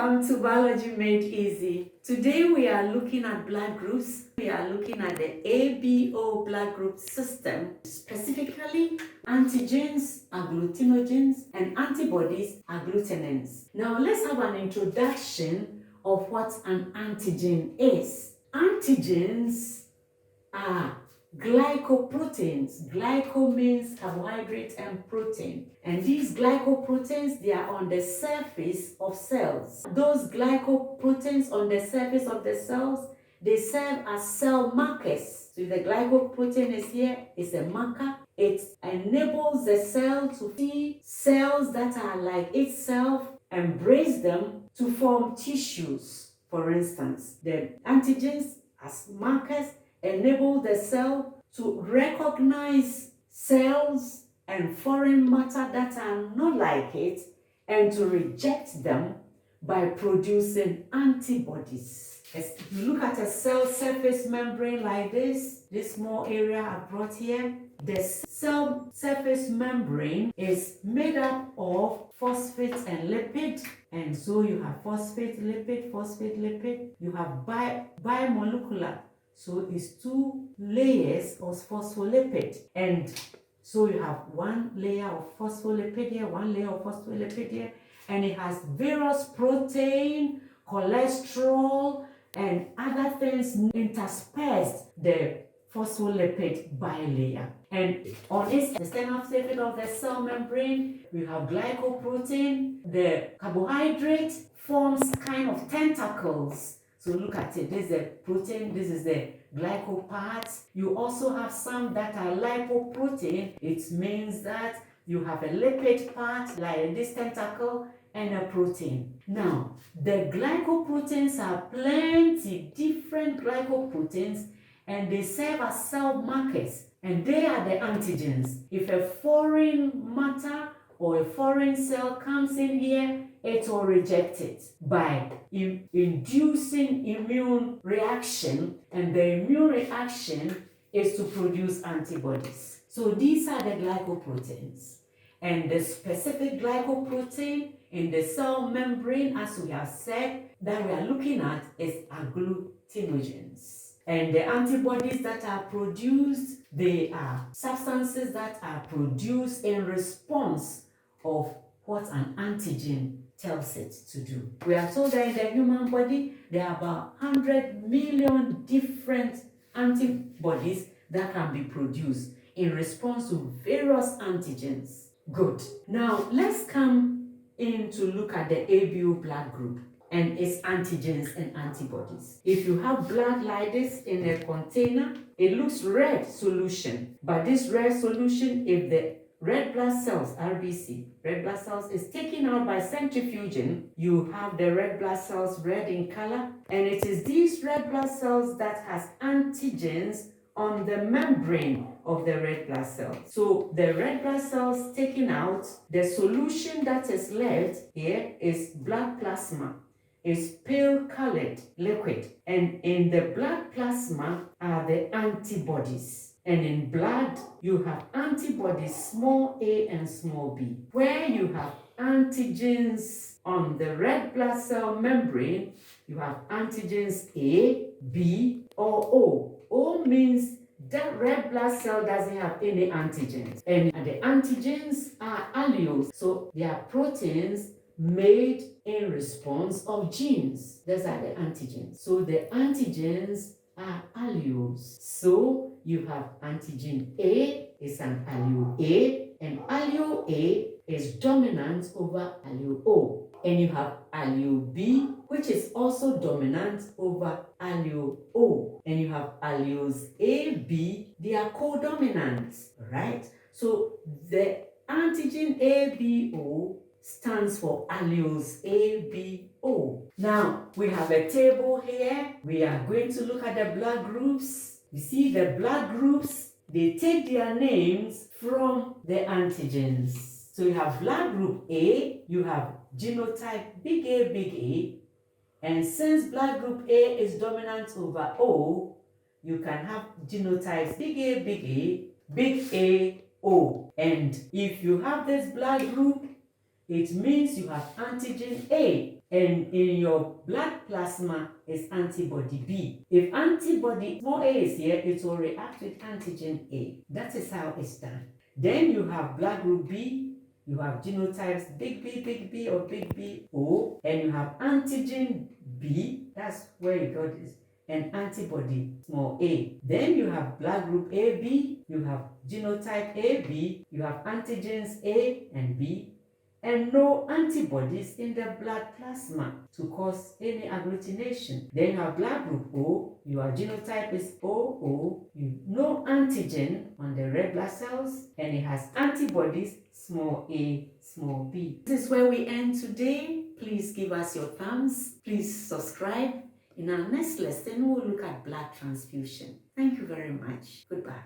Welcome to Biology Made Easy. Today we are looking at blood groups. We are looking at the ABO blood group system, specifically antigens, agglutinogens, and antibodies, agglutinates. Now let's have an introduction of what an antigen is. Antigens are glycoproteins. Glyco means carbohydrate and protein. And these glycoproteins, they are on the surface of cells. Those glycoproteins on the surface of the cells, they serve as cell markers. So if the glycoprotein is here, it's a marker. It enables the cell to see cells that are like itself, embrace them to form tissues. For instance, the antigens as markers enable the cell to recognize cells and foreign matter that are not like it and to reject them by producing antibodies. As you look at a cell surface membrane like this small area I brought here, the cell surface membrane is made up of phosphate and lipid. And so you have phosphate, lipid. You have bimolecular. So it's two layers of phospholipid. And so you have one layer of phospholipid here, one layer of phospholipid here, and it has various protein, cholesterol, and other things interspersed the phospholipid bilayer. And on its external surface of the cell membrane, we have glycoprotein. The carbohydrate forms kind of tentacles. So look at it, this is the protein, this is the glyco part. You also have some that are lipoprotein. It means that you have a lipid part like this tentacle and a protein. Now, the glycoproteins are plenty different glycoproteins and they serve as cell markers and they are the antigens. If a foreign matter or a foreign cell comes in here, it will reject it by inducing immune reaction, and the immune reaction is to produce antibodies. So these are the glycoproteins, and the specific glycoprotein in the cell membrane, as we have said, that we are looking at is agglutinogens. And the antibodies that are produced, they are substances that are produced in response of what an antigen tells it to do. We are told that in the human body, there are about 100 million different antibodies that can be produced in response to various antigens. Good. Now, let's come in to look at the ABO blood group and its antigens and antibodies. If you have blood like this in a container, it looks red solution. But this red solution, if the red blood cells, RBC, red blood cells is taken out by centrifugation, you have the red blood cells red in color, and it is these red blood cells that has antigens on the membrane of the red blood cell. So the red blood cells taken out, the solution that is left here is blood plasma. It's pale colored liquid, and in the blood plasma are the antibodies. And in blood, you have antibodies small a and small b. Where you have antigens on the red blood cell membrane, you have antigens A, B, or O. O means that red blood cell doesn't have any antigens. And the antigens are alleles. So they are proteins made in response of genes. Those are the antigens. So the antigens are alleles. So you have antigen A is an allele A, and allele A is dominant over allele O. And you have allele B, which is also dominant over allele O. And you have alleles A, B, they are co-dominant, right? So the antigen ABO stands for alleles ABO. Now, we have a table here. We are going to look at the blood groups. You see, the blood groups, they take their names from the antigens. So you have blood group A, you have genotype big A, and since blood group A is dominant over O, you can have genotypes big A, O. And if you have this blood group, it means you have antigen A. And in your blood plasma is antibody B. If antibody small a is here, it will react with antigen A. That is how it's done. Then you have blood group B, you have genotypes big B or big B O, and you have antigen B, that's where you got this, and antibody small a. Then you have blood group AB, you have genotype AB, you have antigens A and B, and no antibodies in the blood plasma to cause any agglutination. Then you have blood group O, your genotype is OO, no antigen on the red blood cells, and it has antibodies small a, small b. This is where we end today. Please give us your thumbs. Please subscribe. In our next lesson, we'll look at blood transfusion. Thank you very much. Goodbye.